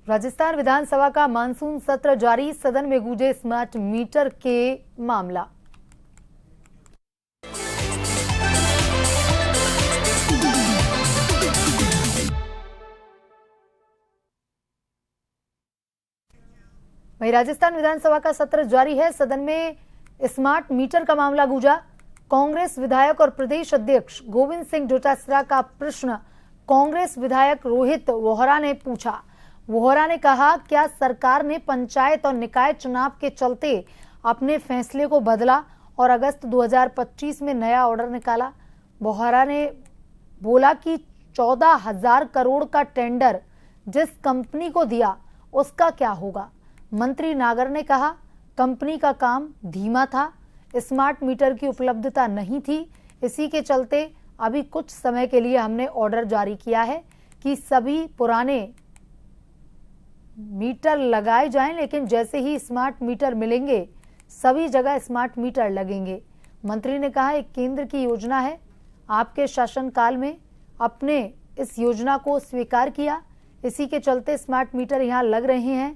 राजस्थान विधानसभा का मानसून सत्र जारी, सदन में गूंजे स्मार्ट मीटर के मामला। वहीं राजस्थान विधानसभा का सत्र जारी है, सदन में स्मार्ट मीटर का मामला गूंजा। कांग्रेस विधायक और प्रदेश अध्यक्ष गोविंद सिंह डोटासरा का प्रश्न कांग्रेस विधायक रोहित वोहरा ने पूछा। वोहरा ने कहा, क्या सरकार ने पंचायत और निकाय चुनाव के चलते अपने फैसले को बदला और अगस्त 2025 में नया ऑर्डर निकाला? वोहरा ने बोला कि 14,000 करोड़ का टेंडर जिस कंपनी को दिया उसका क्या होगा? मंत्री नागर ने कहा, कंपनी का काम धीमा था, स्मार्ट मीटर की उपलब्धता नहीं थी, इसी के चलते अभी कुछ समय के लिए हमने ऑर्डर जारी किया है कि सभी पुराने मीटर लगाए जाएं, लेकिन जैसे ही स्मार्ट मीटर मिलेंगे सभी जगह स्मार्ट मीटर लगेंगे। मंत्री ने कहा, एक केंद्र की योजना है, आपके शासनकाल में अपने इस योजना को स्वीकार किया, इसी के चलते स्मार्ट मीटर यहां लग रहे हैं।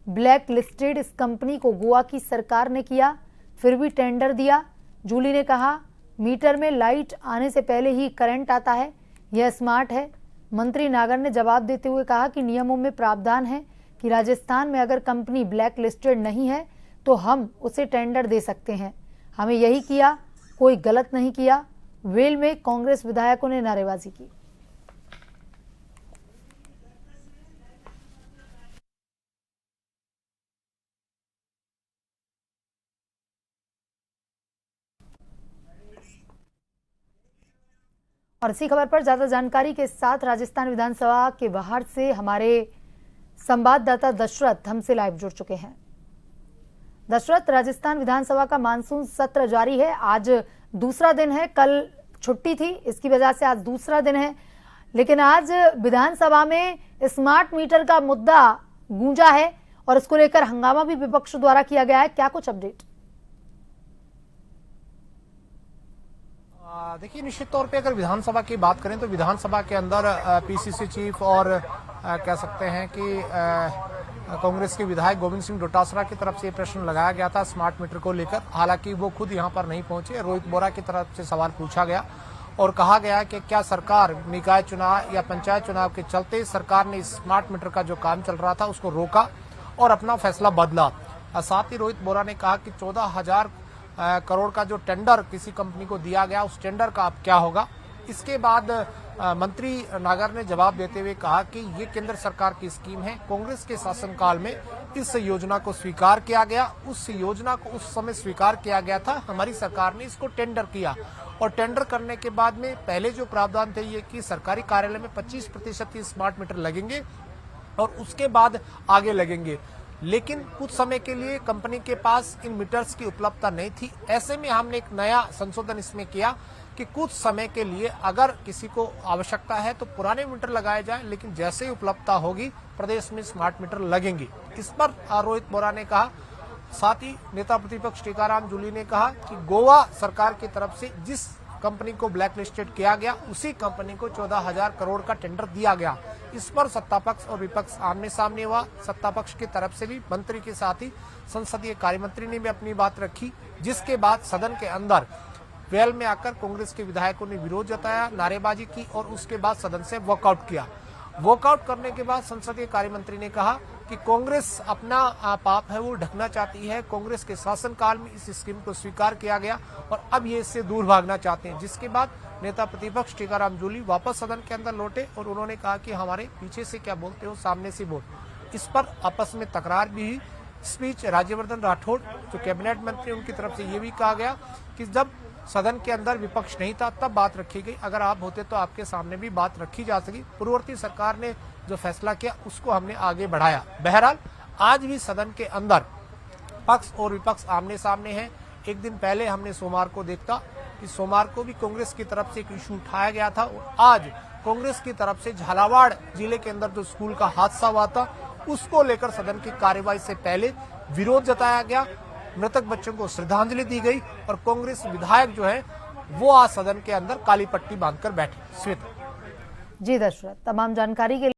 ब्लैक लिस्टेड इस कंपनी को गोवा की सरकार ने किया, फिर भी टेंडर दिया। जूली ने कहा, मीटर में लाइट आने से पहले ही करंट आता है, यह स्मार्ट है। मंत्री नागर ने जवाब देते हुए कहा कि नियमों में प्रावधान है कि राजस्थान में अगर कंपनी ब्लैक लिस्टेड नहीं है तो हम उसे टेंडर दे सकते हैं, हमें यही किया, कोई गलत नहीं किया। वेल में कांग्रेस विधायकों ने नारेबाजी की। और इसी खबर पर ज्यादा जानकारी के साथ राजस्थान विधानसभा के बाहर से हमारे संवाददाता दशरथ हमसे लाइव जुड़ चुके हैं। दशरथ, राजस्थान विधानसभा का मानसून सत्र जारी है, आज दूसरा दिन है, कल छुट्टी थी, इसकी वजह से आज दूसरा दिन है, लेकिन आज विधानसभा में स्मार्ट मीटर का मुद्दा गूंजा है और इसको लेकर हंगामा भी विपक्ष द्वारा किया गया है, क्या कुछ अपडेट? देखिए, निश्चित तौर पे अगर विधानसभा की बात करें तो विधानसभा के अंदर पीसीसी चीफ और कह सकते हैं कि कांग्रेस के विधायक गोविंद सिंह डोटासरा की तरफ से ये प्रश्न लगाया गया था स्मार्ट मीटर को लेकर। हालांकि वो खुद यहां पर नहीं पहुंचे, रोहित वोहरा की तरफ से सवाल पूछा गया और कहा गया कि क्या सरकार निकाय चुनाव या पंचायत चुनाव के चलते सरकार ने स्मार्ट मीटर का जो काम चल रहा था उसको रोका और अपना फैसला बदला। साथ ही रोहित वोहरा ने कहा कि 14,000 करोड़ का जो टेंडर किसी कंपनी को दिया गया, उस टेंडर का अब क्या होगा? इसके बाद मंत्री नागर ने जवाब देते हुए कहा कि ये केंद्र सरकार की स्कीम है, कांग्रेस के शासनकाल में इस योजना को स्वीकार किया गया, उस योजना को उस समय स्वीकार किया गया था, हमारी सरकार ने इसको टेंडर किया और टेंडर करने के बाद में पहले जो प्रावधान थे ये कि सरकारी कार्यालय में 25% ही स्मार्ट मीटर लगेंगे और उसके बाद आगे लगेंगे, लेकिन कुछ समय के लिए कंपनी के पास इन मीटर्स की उपलब्धता नहीं थी। ऐसे में हमने एक नया संशोधन इसमें किया कि कुछ समय के लिए अगर किसी को आवश्यकता है तो पुराने मीटर लगाए जाएं, लेकिन जैसे ही उपलब्धता होगी प्रदेश में स्मार्ट मीटर लगेंगे। इस पर रोहित वोहरा ने कहा, साथ ही नेता प्रतिपक्ष टीकाराम जूली ने कहा कि गोवा सरकार की तरफ से जिस कंपनी को ब्लैक लिस्टेड किया गया उसी कंपनी को 14,000 करोड़ का टेंडर दिया गया। इस पर सत्तापक्ष और विपक्ष आमने सामने हुआ। सत्तापक्ष की तरफ से भी मंत्री के साथ ही संसदीय कार्य मंत्री ने भी अपनी बात रखी, जिसके बाद सदन के अंदर वेल में आकर कांग्रेस के विधायकों ने विरोध जताया, नारेबाजी की और उसके बाद सदन से वॉकआउट किया। वॉकआउट करने के बाद संसदीय कार्य मंत्री ने कहा कि कांग्रेस अपना पाप है वो ढकना चाहती है, कांग्रेस के शासनकाल में इस स्कीम को स्वीकार किया गया और अब ये इससे दूर भागना चाहते हैं। जिसके बाद नेता प्रतिपक्ष टीकाराम जूली वापस सदन के अंदर लौटे और उन्होंने कहा कि हमारे पीछे से क्या बोलते हो, सामने से बोल। इस पर आपस में तकरार भी हुई। इस बीच राज्यवर्धन राठौड़ जो कैबिनेट मंत्री, उनकी तरफ से ये भी कहा गया कि जब सदन के अंदर विपक्ष नहीं था तब बात रखी गई, अगर आप होते तो आपके सामने भी बात रखी जा सकी। पूर्ववर्ती सरकार ने जो फैसला किया उसको हमने आगे बढ़ाया। बहरहाल आज भी सदन के अंदर पक्ष और विपक्ष आमने सामने हैं। एक दिन पहले हमने सोमवार को देखा कि सोमवार को भी कांग्रेस की तरफ से एक इशू उठाया गया था और आज कांग्रेस की तरफ से झालावाड़ जिले के अंदर जो स्कूल का हादसा हुआ था उसको लेकर सदन की कार्यवाही से पहले विरोध जताया गया, मृतक बच्चों को श्रद्धांजलि दी गई और कांग्रेस विधायक जो है वो आज सदन के अंदर काली पट्टी बांधकर बैठे। श्वेता जी दशरथ, तमाम जानकारी के